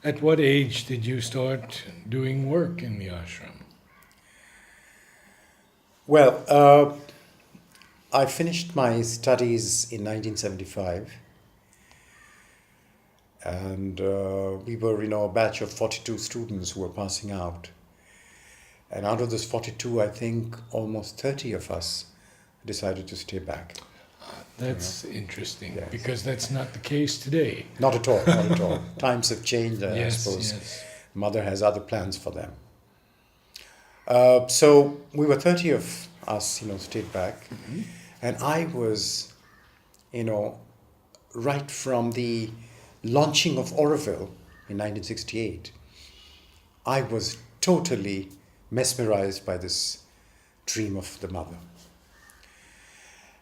At what age did you start doing work in the ashram? Well, I finished my studies in 1975, and we were, a batch of 42 students who were passing out. And out of those 42, I think almost 30 of us decided to stay back. That's interesting, Yes. because that's not the case today. Not at all, not at all. Times have changed, and I Yes, suppose yes. Mother has other plans for them. So we were 30 of us, stayed back. And I was, right from the launching of Oroville in 1968, I was totally mesmerized by this dream of the mother.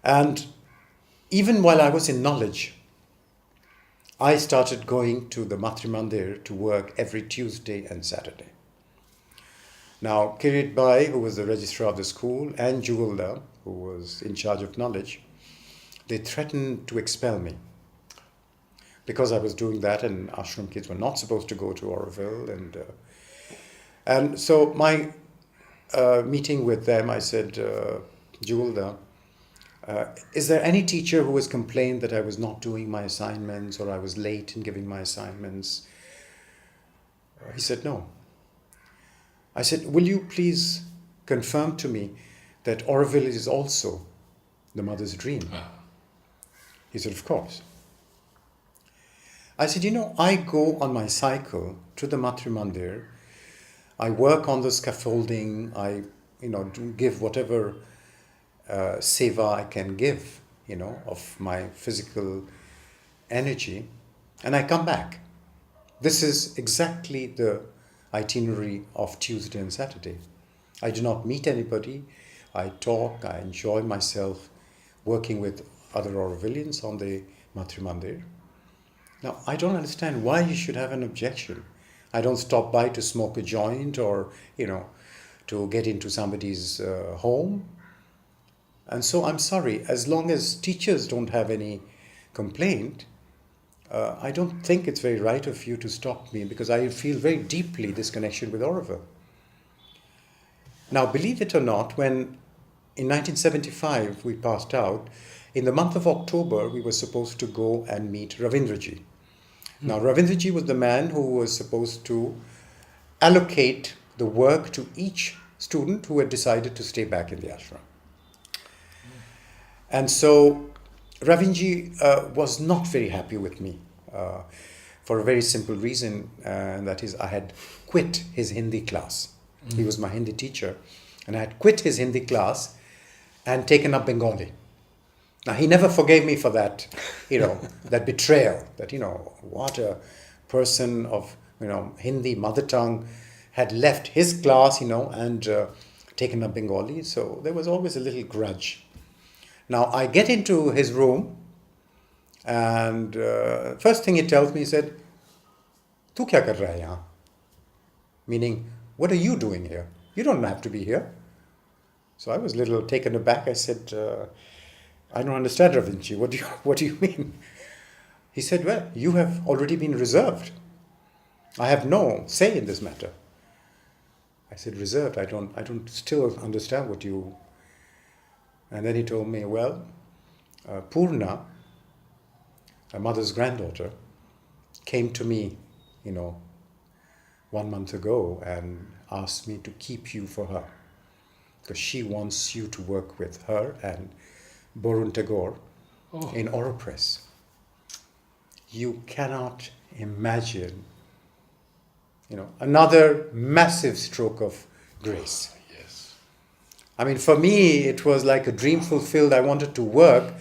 And even while I was in knowledge, I started going to the Matri Mandir to work every Tuesday and Saturday. Now, Kirit Bai, who was the registrar of the school, and Jugulda, who was in charge of knowledge, they threatened to expel me because I was doing that, and ashram kids were not supposed to go to Oroville. And so my meeting with them, I said, Jugulda, is there any teacher who has complained that I was not doing my assignments or I was late in giving my assignments? He said, no. I said, will you please confirm to me that Oroville is also the mother's dream? He said, of course. I said, I go on my cycle to the Matri Mandir. I work on the scaffolding. I, do give whatever seva I can give, of my physical energy, and I come back. This is exactly the itinerary of Tuesday and Saturday. I do not meet anybody. I talk, I enjoy myself working with other Orovillians on the Matri Mandir. Now, I don't understand why you should have an objection. I don't stop by to smoke a joint or, to get into somebody's home. And so I'm sorry, as long as teachers don't have any complaint, I don't think it's very right of you to stop me, because I feel very deeply this connection with Oroville. Now, believe it or not, when in 1975 we passed out, in the month of October we were supposed to go and meet Ravindraji. Now, Ravindraji was the man who was supposed to allocate the work to each student who had decided to stay back in the ashram. And so Ravinji was not very happy with me for a very simple reason, and that is I had quit his Hindi class. He was my Hindi teacher, and I had quit his Hindi class and taken up Bengali. Now, he never forgave me for that, that betrayal, that, what a person of, Hindi mother tongue had left his class, and taken up Bengali. So there was always a little grudge. Now, I get into his room, and first thing he tells me, he said, "Tu kya kar raha hai yahan?" Meaning, what are you doing here? You don't have to be here. So I was a little taken aback. I said, I don't understand, Ravinji. What do you mean? He said, well, you have already been reserved. I have no say in this matter. I said, reserved? I don't still understand what you... And then he told me, well, Purna, my mother's granddaughter, came to me, 1 month ago and asked me to keep you for her, because she wants you to work with her and Borun Tagore in Oropress. You cannot imagine, another massive stroke of grace. Yes. I mean, for me, it was like a dream fulfilled. I wanted to work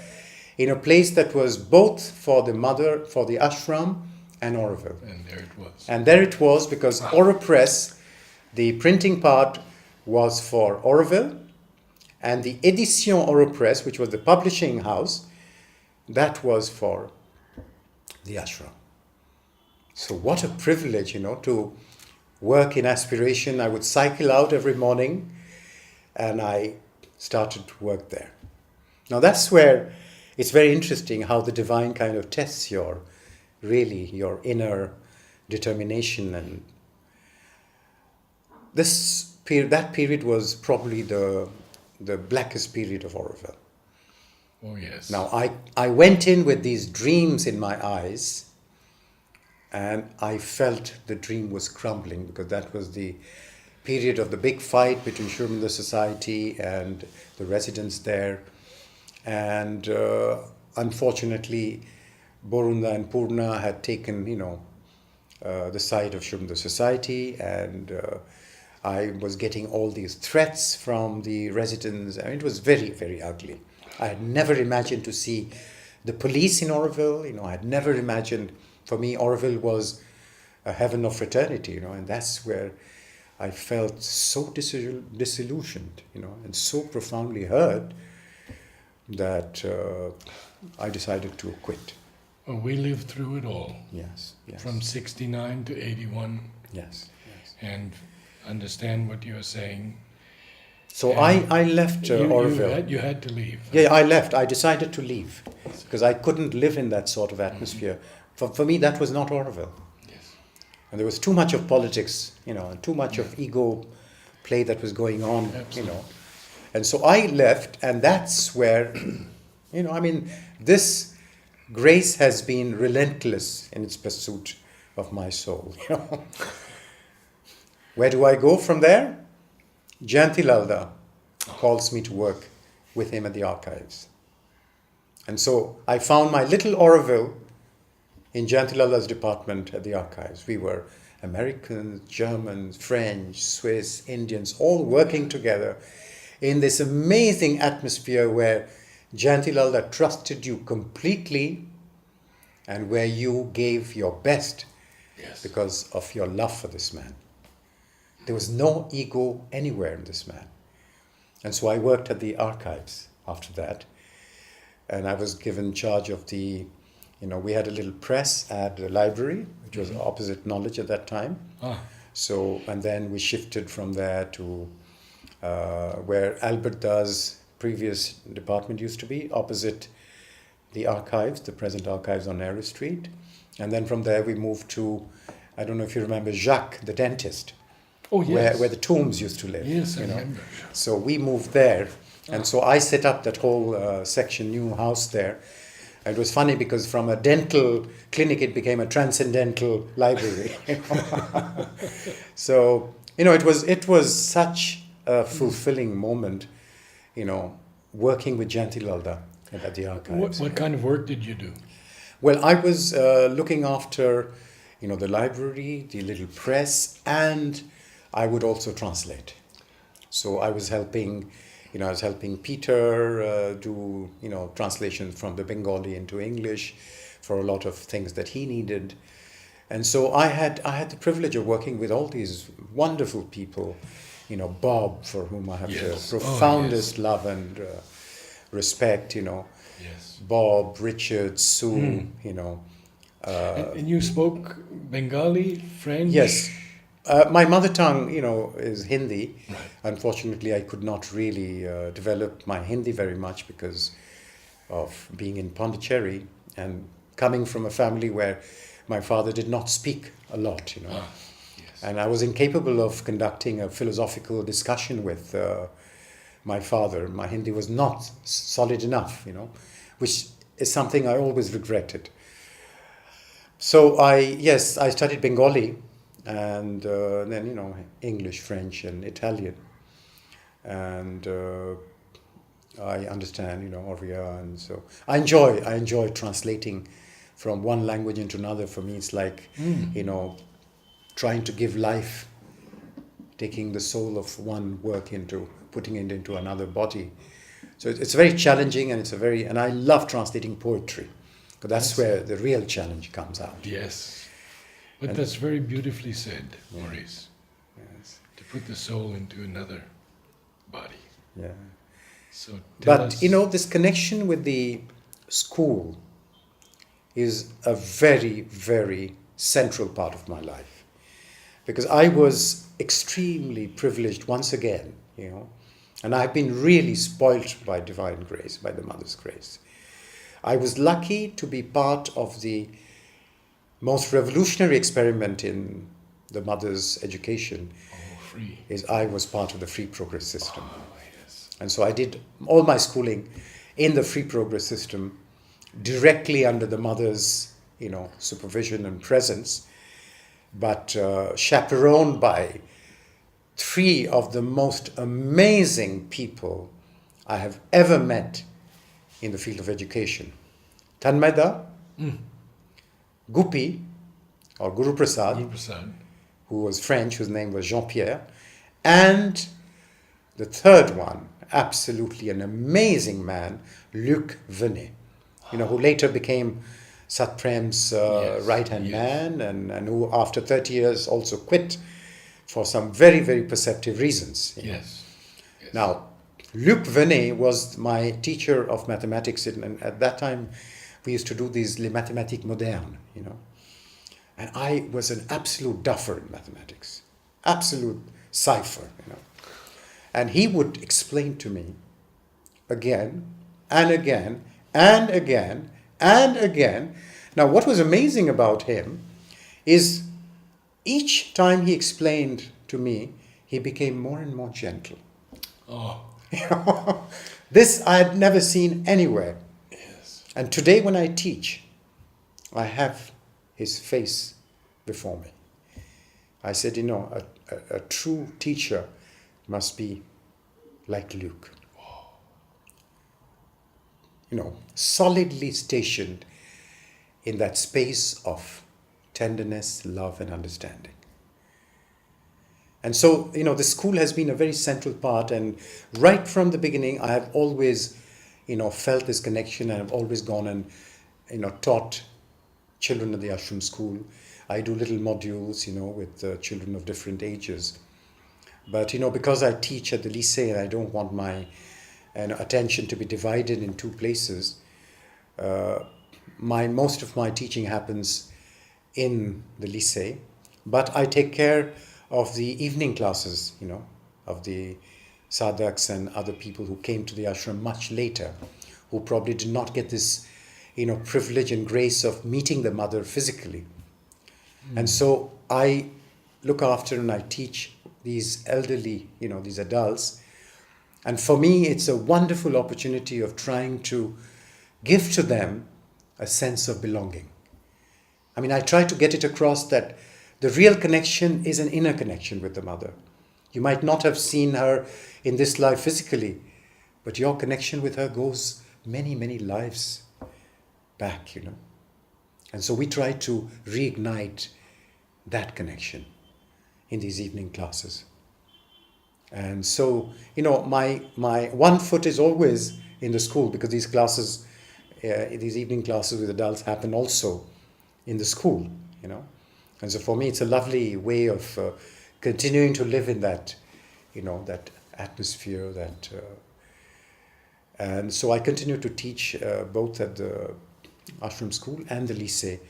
in a place that was both for the mother, for the ashram, and Oroville. And there it was. And there it was, because Oropress, the printing part, was for Oroville, and the Edition Oropress, which was the publishing house, that was for the ashram. So what a privilege, to work in aspiration. I would cycle out every morning, and I started to work there. Now that's where it's very interesting how the divine kind of tests your inner determination, and that period was probably the blackest period of Oroville. Oh, yes. Now, I went in with these dreams in my eyes, and I felt the dream was crumbling, because that was the period of the big fight between Shurmanda Society and the residents there. And unfortunately, Borunda and Purna had taken, the side of Shurmanda Society, and I was getting all these threats from the residents. I mean, it was very, very ugly. I had never imagined to see the police in Oroville. I had never imagined, for me, Oroville was a heaven of fraternity, and that's where I felt so disillusioned, and so profoundly hurt that I decided to quit. Well, we lived through it all. Yes, yes. From 69 to 81. Yes, yes. And understand what you're saying. So I left Oroville. You had to leave. Yeah, I left. I decided to leave because I couldn't live in that sort of atmosphere. For me, that was not Oroville. Yes. And there was too much of politics, and too much of ego play that was going on, Absolutely. And so I left, and that's where, this grace has been relentless in its pursuit of my soul, Where do I go from there? Jayanti Lalda calls me to work with him at the archives. And so I found my little Oroville in Jayanti Lalda's department at the archives. We were Americans, Germans, French, Swiss, Indians, all working together in this amazing atmosphere where Jayanti Lalda trusted you completely and where you gave your best because of your love for this man. There was no ego anywhere in this man. And so I worked at the archives after that. And I was given charge of we had a little press at the library, which was opposite Knowledge at that time. So, and then we shifted from there to where Albert Da's previous department used to be, opposite the archives, the present archives on Nehru Street. And then from there we moved to, I don't know if you remember, Jacques, the dentist. Oh, yes. Where the Tombs used to live. Yes, I remember. So we moved there. And so I set up that whole section, new house there. And it was funny because from a dental clinic, it became a transcendental library. So, it was such a fulfilling moment, working with Jayanti Lalda at the archives. What kind of work did you do? Well, I was looking after, the library, the little press, and I would also translate. So I was helping Peter do, translations from the Bengali into English for a lot of things that he needed. And so I had the privilege of working with all these wonderful people, Bob, for whom I have the profoundest love and respect, Yes. Bob, Richard, Sue, And you spoke Bengali, French? Yes. My mother tongue, is Hindi. Right. Unfortunately, I could not really develop my Hindi very much because of being in Pondicherry and coming from a family where my father did not speak a lot, Yes. And I was incapable of conducting a philosophical discussion with my father. My Hindi was not solid enough, which is something I always regretted. So I studied Bengali. And then, English, French, and Italian. And I understand, Oriya. And so I enjoy translating from one language into another. For me, it's like, trying to give life, taking the soul of one work putting it into another body. So it's very challenging, and and I love translating poetry, because that's where the real challenge comes out. Yes. But that's very beautifully said, Maurice. Yes. To put the soul into another body. Yeah. So tell us. This connection with the school is a very, very central part of my life. Because I was extremely privileged once again, and I've been really spoilt by divine grace, by the Mother's grace. I was lucky to be part of the most revolutionary experiment in the mother's education Oh, free. is I was part of the free progress system. Oh, yes. And so I did all my schooling in the free progress system directly under the mother's, supervision and presence, but chaperoned by three of the most amazing people I have ever met in the field of education. Tanmeda, Gupi, or Guru Prasad, Guru Prasad. who was French, whose name was Jean-Pierre, and the third one, absolutely an amazing man, Luc Venet, who later became Satprem's Yes, right-hand yes. man and who after 30 years also quit for some very, very perceptive reasons. Yes. Yes. Now, Luc Venet was my teacher of mathematics, and at that time we used to do these Les Mathématiques Modernes, and I was an absolute duffer in mathematics, absolute cipher, And he would explain to me again and again and again and again. Now, what was amazing about him is each time he explained to me, he became more and more gentle. Oh, This I had never seen anywhere. yes. And today when I teach, I have his face before me. I said, a true teacher must be like Luke. Solidly stationed in that space of tenderness, love, and understanding. And so, the school has been a very central part, and right from the beginning, I have always, felt this connection, and I've always gone and, taught children at the ashram school. I do little modules, with children of different ages. But, because I teach at the lycée and I don't want my attention to be divided in two places, most of my teaching happens in the lycée, but I take care of the evening classes, of the sadhaks and other people who came to the ashram much later, who probably did not get this, privilege and grace of meeting the mother physically. And so I look after and I teach these elderly, these adults. And for me, it's a wonderful opportunity of trying to give to them a sense of belonging. I mean, I try to get it across that the real connection is an inner connection with the mother. You might not have seen her in this life physically, but your connection with her goes many, many lives back, And so we try to reignite that connection in these evening classes. And so, my one foot is always in the school, because these classes, these evening classes with adults happen also in the school, And so for me, it's a lovely way of continuing to live in that, that atmosphere, and so I continue to teach both at the ashram school and the lycée,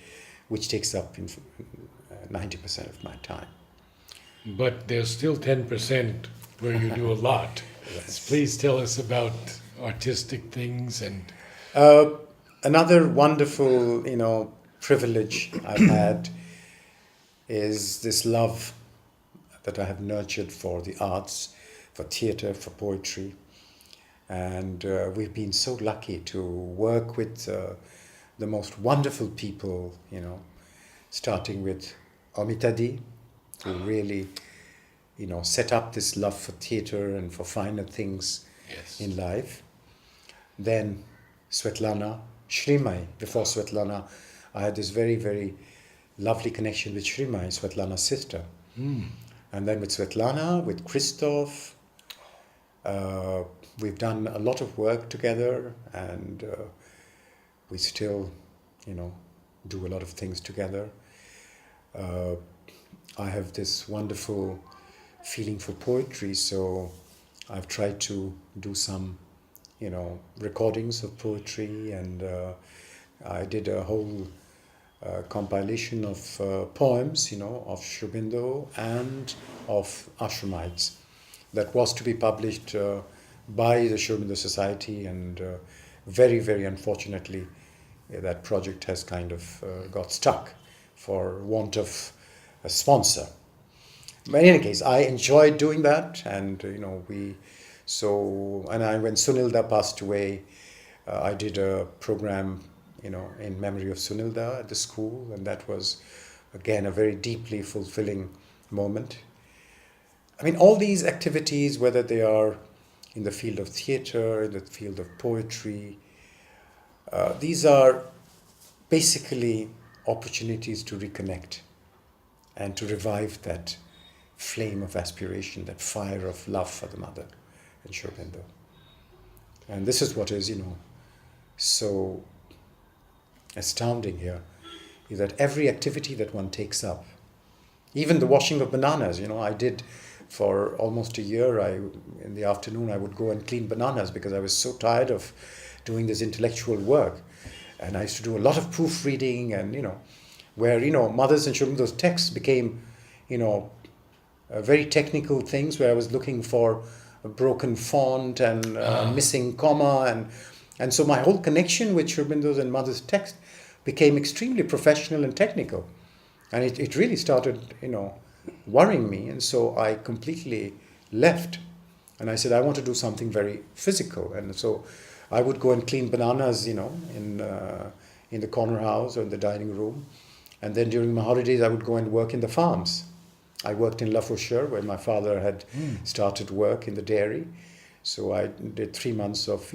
which takes up 90% of my time. But there's still 10% where you do a lot. Yes. Please tell us about artistic things and... Another wonderful, privilege I've had is this love that I have nurtured for the arts, for theatre, for poetry. And we've been so lucky to work with the most wonderful people, starting with Amitadi, who really, set up this love for theatre and for finer things Yes. in life. Then Svetlana, Shrimai. Before Svetlana, I had this very, very lovely connection with Shrimai, Svetlana's sister. And then with Svetlana, with Christoph, we've done a lot of work together, and we still, do a lot of things together. I have this wonderful feeling for poetry, so I've tried to do some, recordings of poetry, and I did a whole compilation of poems, of Shrobindo and of Ashramites that was to be published by the Shrobindo Society, and very, very unfortunately that project has kind of got stuck for want of a sponsor. But in any case, I enjoyed doing that, and when Sunilda passed away, I did a program, in memory of Sunilda at the school, and that was again a very deeply fulfilling moment. I mean, all these activities, whether they are in the field of theatre, in the field of poetry, these are basically opportunities to reconnect and to revive that flame of aspiration, that fire of love for the mother and Sri Aurobindo. And this is what is, so astounding here, is that every activity that one takes up, even the washing of bananas, I did for almost a year. In the afternoon, I would go and clean bananas because I was so tired of doing this intellectual work. And I used to do a lot of proofreading, and, where, Mother's and Sri Aurobindo's texts became, very technical things where I was looking for a broken font and missing comma. And so my whole connection with Sri Aurobindo's and Mother's text became extremely professional and technical. And it really started, worrying me. And so I completely left. And I said, I want to do something very physical. And so I would go and clean bananas, in the corner house or in the dining room. And then during my holidays, I would go and work in the farms. I worked in La Faucheur, where my father had started work in the dairy. So I did 3 months of,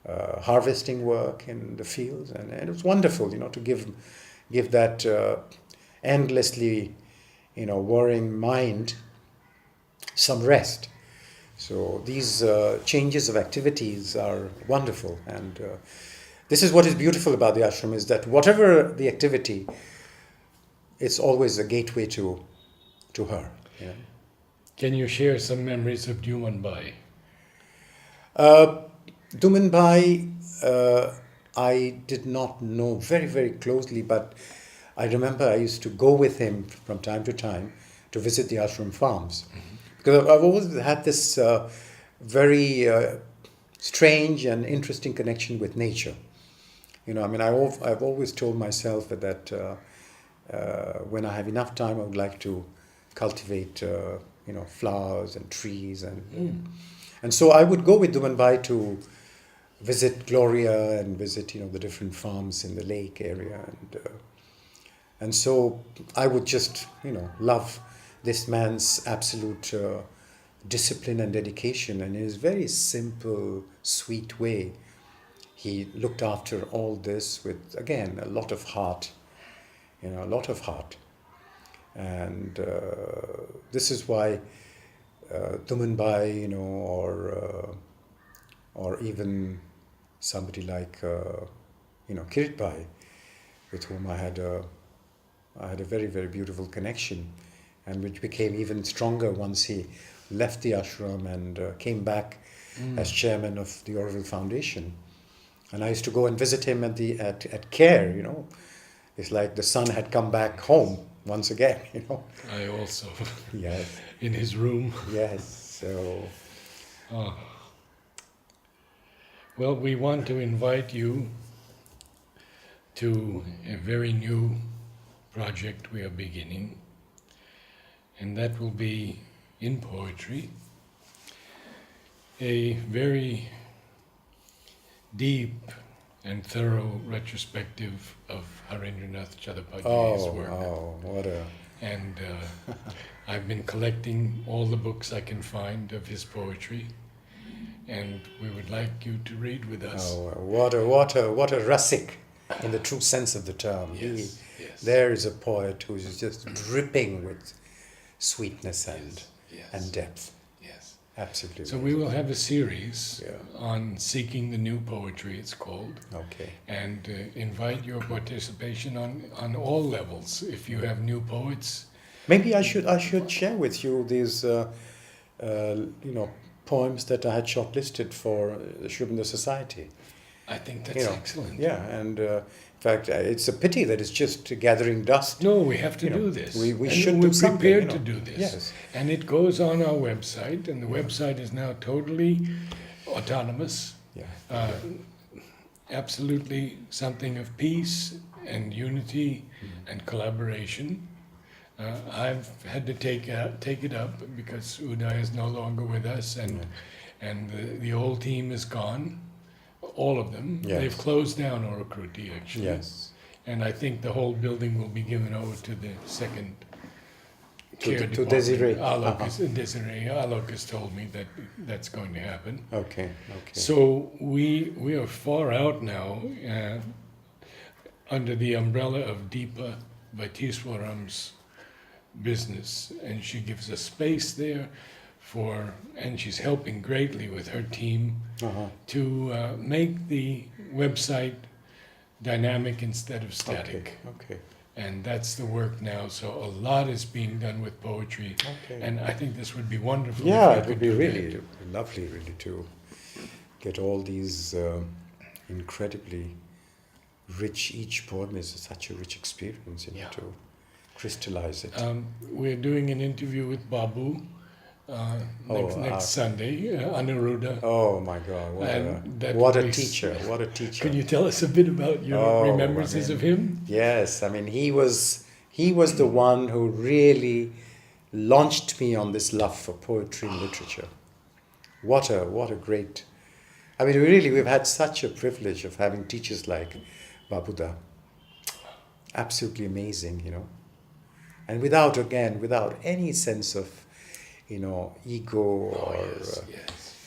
harvesting work in the fields. And it was wonderful, to give that endlessly, worrying mind some rest. So these changes of activities are wonderful. And this is what is beautiful about the ashram, is that whatever the activity, it's always a gateway to her. Yeah. Can you share some memories of Dumanbai? Dumanbai, I did not know very, very closely, but I remember I used to go with him from time to time to visit the ashram farms. Mm-hmm. Because I've always had this very strange and interesting connection with nature. I've always told myself that when I have enough time, I would like to cultivate, flowers and trees. And so I would go with Dumanbai to visit Gloria and visit, the different farms in the lake area. And so I would just, love this man's absolute discipline and dedication, and in his very simple, sweet way, he looked after all this with, again, a lot of heart, a lot of heart. And this is why Dumanbai, or even somebody like, Kiritbhai, with whom I had a very, very beautiful connection, and which became even stronger once he left the ashram and came back as chairman of the Orville Foundation. And I used to go and visit him at Care, It's like the son had come back home once again, I also. Yes. In his room. Yes, so. Oh. Well, we want to invite you to a very new project we are beginning, and that will be in poetry, a very deep and thorough retrospective of Harendranath Chattopadhyay's work. Oh, what a... And I've been collecting all the books I can find of his poetry, and we would like you to read with us. Oh, what a rasik, in the true sense of the term. Yes. There is a poet who is just dripping with sweetness and depth. Yes. Absolutely. So we will have a series on Seeking the New Poetry, it's called. Okay. And invite your participation on all levels. If you have new poets. Maybe I should share with you these poems that I had shortlisted for the Sri Aurobindo Society. I think that's excellent. Yeah, and in fact, it's a pity that it's just gathering dust. No, we have to do this. We and should we're do something. Prepared to do this. Yes. And it goes on our website, and the website is now totally autonomous. Yeah. Absolutely something of peace and unity and collaboration. I've had to take it up because Uday is no longer with us, and the old team is gone, all of them. Yes. They've closed down Orokruti actually. Yes. And I think the whole building will be given over to the second To care to department. Desiree. Desiree Alok has told me that that's going to happen. Okay. Okay. So we are far out now, under the umbrella of Deepa Vaitiswaram's business, and she gives us space there and she's helping greatly with her team to make the website dynamic instead of static. Okay. And that's the work now. So a lot is being done with poetry, Okay. and I think this would be wonderful. Yeah, if we it would could be do really that. lovely, really, to get all these incredibly rich. Each poem is such a rich experience, you know, Yeah. to crystallize it. We're doing an interview with Babu next Sunday, Anuruddha. Oh my God! What a teacher! What a teacher! Can you tell us a bit about your remembrances of him? Yes, I mean he was the one who really launched me on this love for poetry and literature. What a great! I mean, we've had such a privilege of having teachers like Babuda. Absolutely amazing, you know, and without any sense of, you know, ego or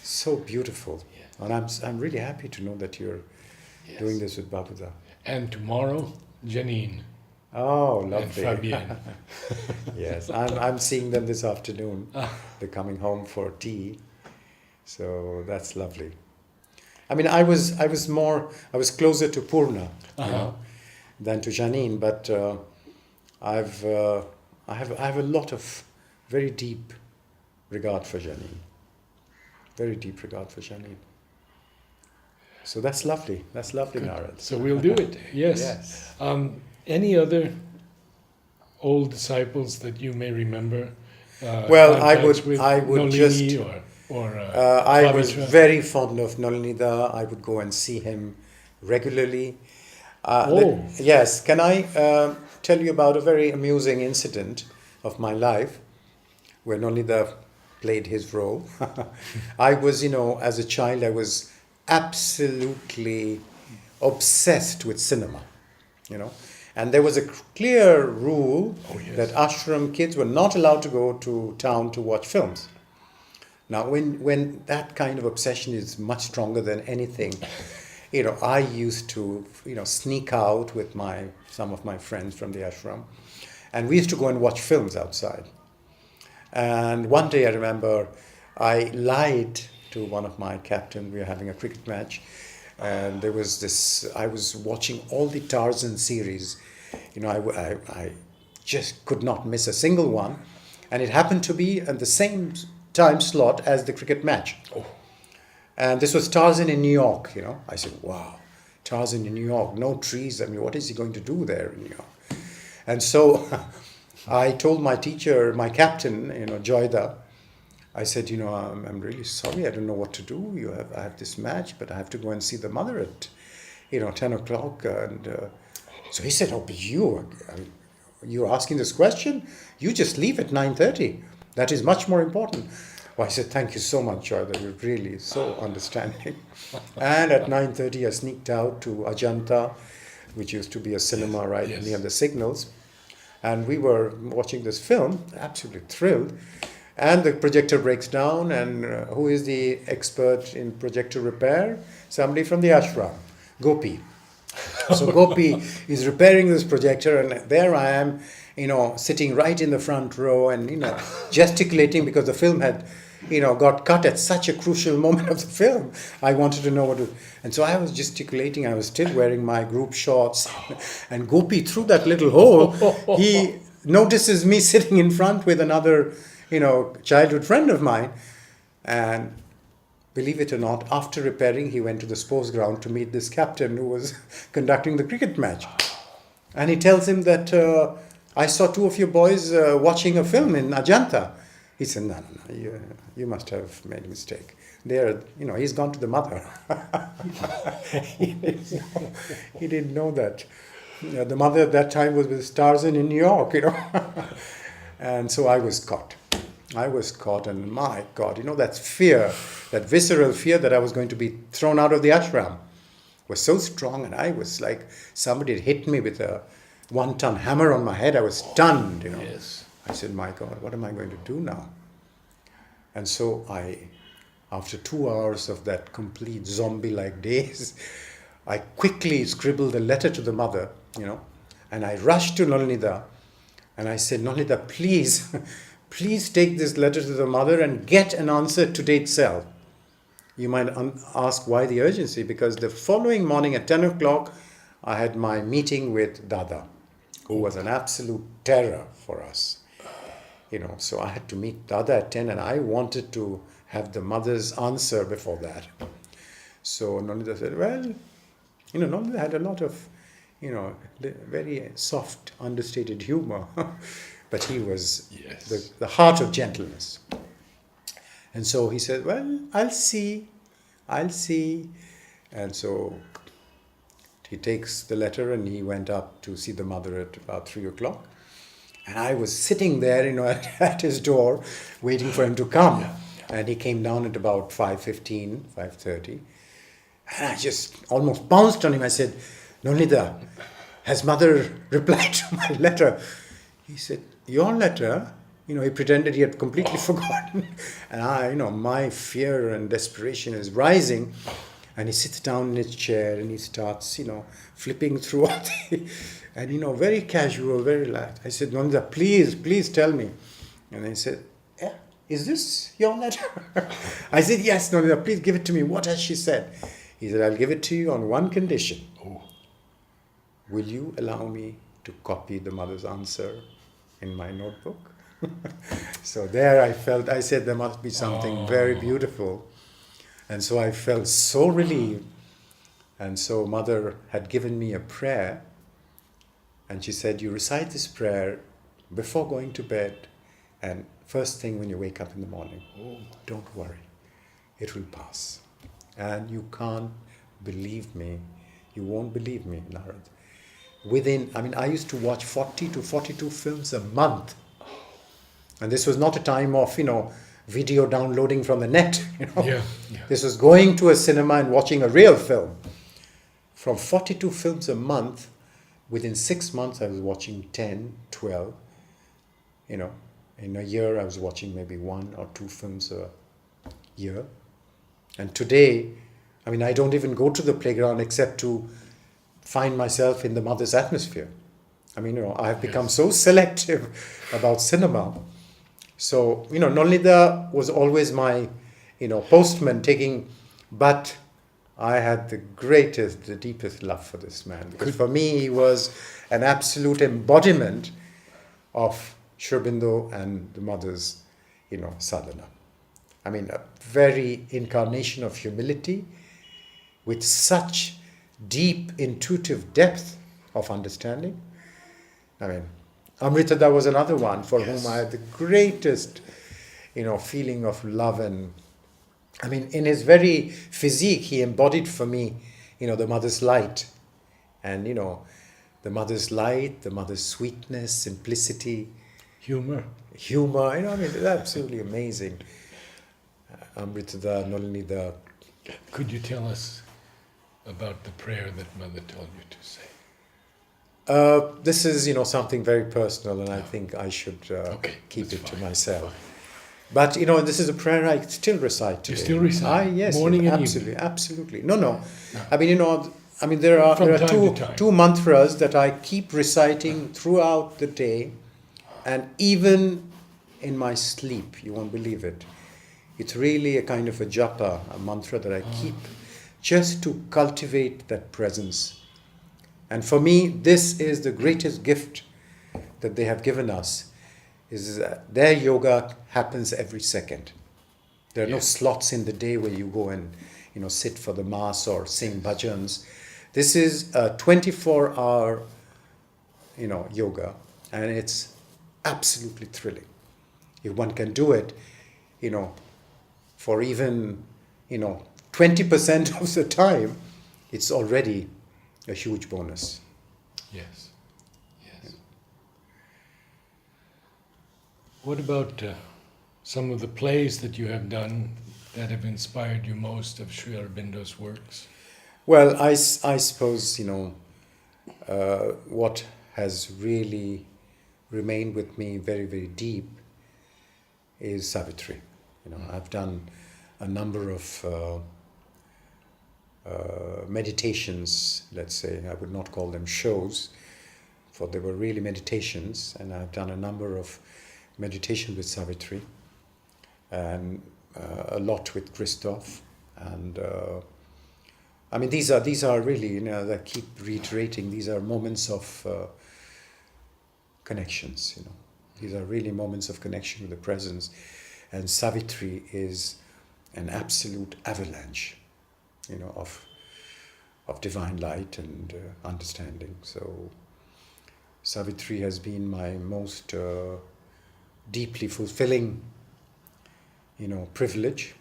so beautiful. Yes. And I'm really happy to know that you're doing this with Babuda. And tomorrow, Janine Oh, and lovely. Fabienne. Yes, I'm seeing them this afternoon. They're coming home for tea, so that's lovely. I mean, I was closer to Purna, you know, than to Janine, but I have a lot of very deep regard for Janine. Very deep regard for Janine. So that's lovely. That's lovely, Narad. So we'll do it. Yes. Yes. Any other old disciples that you may remember? Well, I contacts would Nolini just. I was Pavitra? very fond of Nolinida. I would go and see him regularly. Yes. Can I tell you about a very amusing incident of my life where Nolinida played his role? I was, you know, as a child, I was absolutely obsessed with cinema, you know. And there was a clear rule that ashram kids were not allowed to go to town to watch films. Now, when that kind of obsession is much stronger than anything, you know, I used to, you know, sneak out with some of my friends from the ashram, and we used to go and watch films outside. And one day I remember I lied to one of my captain. We were having a cricket match, and there was this. I was watching all the Tarzan series. You know, I just could not miss a single one, and it happened to be at the same time slot as the cricket match. And this was Tarzan in New York. You know, I said, "Wow, Tarzan in New York, no trees. I mean, what is he going to do there in New York?" And so I told my teacher, my captain, you know, Joyda. I said, you know, I'm really sorry. I don't know what to do. I have this match, but I have to go and see the mother at, you know, 10 o'clock. And so he said, oh, but you're asking this question? You just leave at 9:30. That is much more important. Well, I said, thank you so much, Joyda. You're really so understanding. And at 9:30, I sneaked out to Ajanta, which used to be a cinema right near the signals. And we were watching this film, absolutely thrilled. And the projector breaks down, and who is the expert in projector repair? Somebody from the ashram, Gopi. So Gopi is repairing this projector, and there I am, you know, sitting right in the front row and, you know, gesticulating because the film had, you know, got cut at such a crucial moment of the film. I wanted to know what to... And so I was gesticulating. I was still wearing my group shorts. And Gopi, through that little hole, he notices me sitting in front with another, you know, childhood friend of mine. And believe it or not, after repairing, he went to the sports ground to meet this captain who was conducting the cricket match. And he tells him that I saw two of your boys watching a film in Ajanta. He said, no, you must have made a mistake. There, you know, he's gone to the mother. He didn't know that. The mother at that time was with Tarzan in New York, And so I was caught. And my God, that fear, that visceral fear that I was going to be thrown out of the ashram was so strong, and I was like, somebody had hit me with a 1-ton hammer on my head. I was stunned, Yes. I said, my God, what am I going to do now? And so after 2 hours of that complete zombie-like days, I quickly scribbled a letter to the mother, and I rushed to Nolinida, and I said, Nolinida, please, please take this letter to the mother and get an answer today itself. You might ask why the urgency, because the following morning at 10 o'clock, I had my meeting with Dada, who was an absolute terror for us. So I had to meet Dada at 10, and I wanted to have the mother's answer before that. So Nolita said, well, Nolita had a lot of, very soft, understated humor, but he was the heart of gentleness. And so he said, well, I'll see. And so he takes the letter and he went up to see the mother at about 3 o'clock. And I was sitting there, at his door, waiting for him to come. Yeah. And he came down at about 5:15, 5:30. And I just almost pounced on him. I said, Nolita, has mother replied to my letter? He said, your letter? He pretended he had completely forgotten. And my fear and desperation is rising. And he sits down in his chair and he starts, flipping through all the... And, very casual, very relaxed. I said, Nolita, please tell me. And he said, yeah, is this your letter? I said, yes, Nolita, please give it to me. What has she said? He said, I'll give it to you on one condition. Oh. Will you allow me to copy the mother's answer in my notebook? So there I said there must be something very beautiful. And so I felt so relieved. And so mother had given me a prayer. And she said, you recite this prayer before going to bed and first thing when you wake up in the morning. Oh. Don't worry. It will pass. And you can't believe me. You won't believe me, Narad. I used to watch 40 to 42 films a month. And this was not a time of, video downloading from the net. Yeah. This was going to a cinema and watching a real film. From 42 films a month, within 6 months I was watching 10, 12. In a year I was watching maybe 1 or 2 films a year. And today, I don't even go to the playground except to find myself in the mother's atmosphere. I have become so selective about cinema. So, Nolita was always my, postman but I had the deepest love for this man. Because for me, he was an absolute embodiment of Sri Aurobindo and the mother's, sadhana. A very incarnation of humility with such deep, intuitive depth of understanding. Amritada was another one for whom I had the greatest, feeling of love. And in his very physique, he embodied for me, the mother's light. And, the mother's light, the mother's sweetness, simplicity. Humor. It's absolutely amazing. Amritada, Nolinida. Could you tell us about the prayer that mother told you to say? This is, something very personal, and I think I should keep it to myself. But, this is a prayer I still recite today. You still recite? Yes, morning and absolutely, evening? Absolutely. No. There are two mantras that I keep reciting throughout the day, and even in my sleep, you won't believe it. It's really a kind of a japa, a mantra that I keep just to cultivate that presence. And for me, this is the greatest gift that they have given us, is that their yoga happens every second. There are no slots in the day where you go and, sit for the mass or sing bhajans. This is a 24-hour, yoga, and it's absolutely thrilling. If one can do it, for even, 20% of the time, it's already a huge bonus. Yes. Yes. What about some of the plays that you have done that have inspired you most of Sri Aurobindo's works? Well, I suppose, what has really remained with me very, very deep is Savitri. I've done a number of meditations, let's say. I would not call them shows, for they were really meditations, and I've done a number of meditation with Savitri, and a lot with Christoph, and I mean these are really, I keep reiterating, these are moments of connections. These are really moments of connection with the presence, and Savitri is an absolute avalanche, of divine light and understanding. So Savitri has been my most deeply fulfilling, privilege,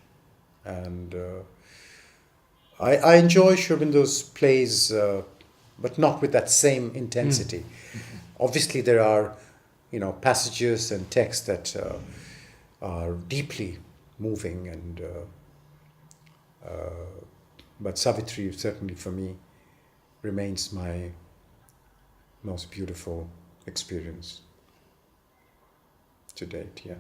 and I enjoy Sri Aurobindo's plays, but not with that same intensity. Obviously, there are, passages and texts that are deeply moving, and but Savitri certainly for me remains my most beautiful experience to date. Yeah.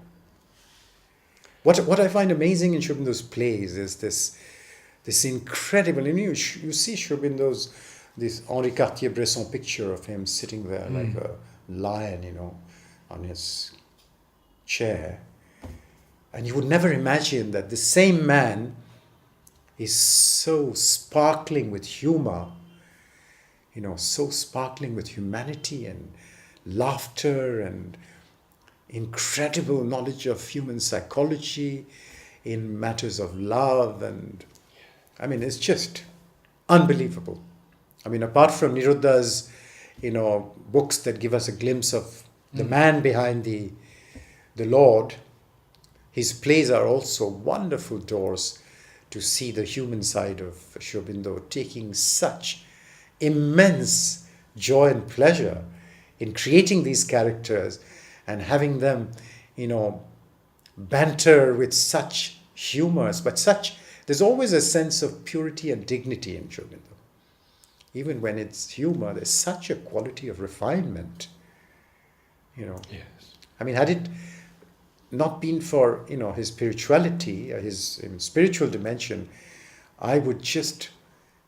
What I find amazing in Sri Aurobindo's plays is this incredible. You see Sri Aurobindo's, this Henri Cartier-Bresson picture of him sitting there like a lion, on his chair, and you would never imagine that the same man is so sparkling with humor, so sparkling with humanity and laughter and incredible knowledge of human psychology in matters of love, and I mean it's just unbelievable. I mean, apart from Niruddha's, books that give us a glimpse of the man behind the Lord, his plays are also wonderful doors to see the human side of Sri Aurobindo, taking such immense joy and pleasure in creating these characters and having them, banter with such humors, but there's always a sense of purity and dignity in Sri Aurobindo. Even when it's humor, there's such a quality of refinement, Yes. I mean, had it not been for, his spirituality, his spiritual dimension, I would just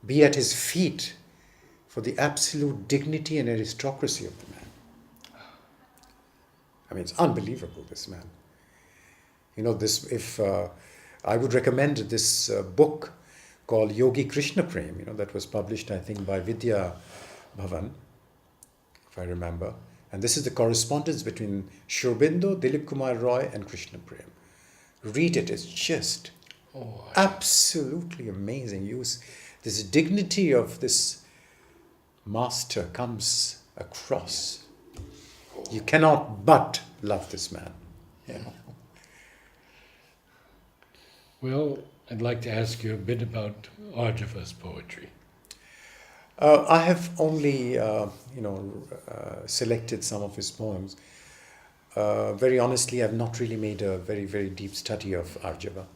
be at his feet for the absolute dignity and aristocracy of the man. I mean, it's unbelievable, this man. If I would recommend this book called Yogi Krishna Prem, that was published, I think, by Vidya Bhavan, if I remember. And this is the correspondence between Sri Aurobindo, Dilip Kumar Roy, and Krishna Prem. Read it; it's just absolutely amazing. This dignity of this master comes across. You cannot but love this man. Well, I'd like to ask you a bit about Arjava's poetry. I have only, selected some of his poems. Very honestly, I've not really made a very, very deep study of Arjava.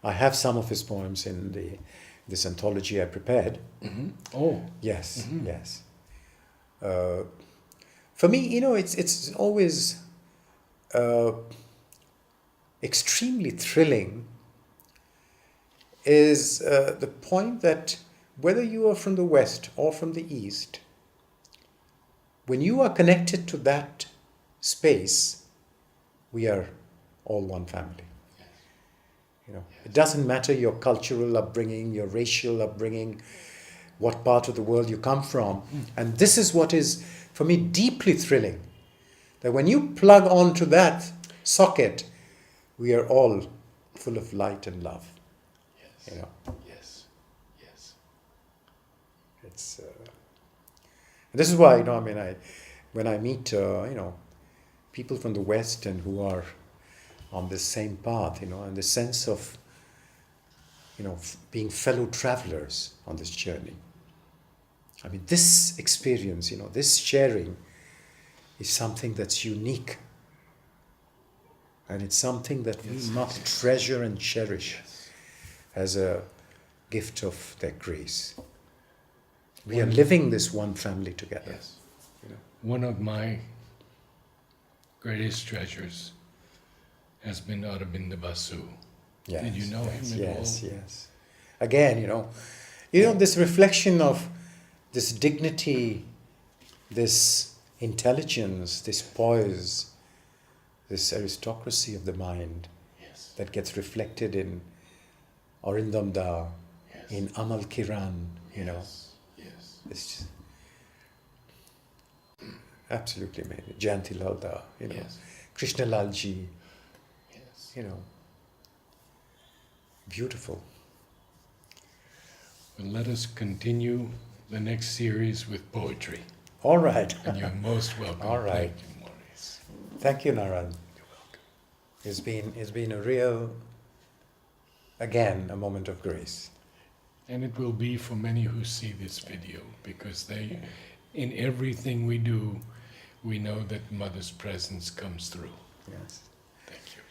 I have some of his poems in this anthology I prepared. Mm-hmm. Oh. Yes, Mm-hmm. yes. For me, it's always extremely thrilling is the point that whether you are from the West or from the East, when you are connected to that space, we are all one family. It doesn't matter your cultural upbringing, your racial upbringing, what part of the world you come from. And this is what is, for me, deeply thrilling. That when you plug onto that socket, we are all full of light and love. Yes. Yes. Yes. It's this is why when I meet people from the West and who are on the same path, and the sense of being fellow travelers on this journey. I mean, this experience, this sharing is something that's unique. And it's something that we must treasure and cherish as a gift of their grace. We are living this one family together. Yes. One of my greatest treasures has been Aurobindo Basu. Yes, Did you know him at yes, all? yes. Again, this reflection of this dignity, this intelligence, this poise, this aristocracy of the mind Yes. that gets reflected in Arindam Da, Yes. in Amal Kiran, Yes. Yes. It's just absolutely amazing. Jayanti Lal Da, Yes. Krishna Lalji, Yes. beautiful. Well, let us continue the next series with poetry. All right. And you're most welcome. All right. Thank you, Maurice. Thank you, Naran. You're welcome. It's been a real, again, a moment of grace. And it will be for many who see this video, because in everything we do, we know that Mother's presence comes through. Yes. Thank you.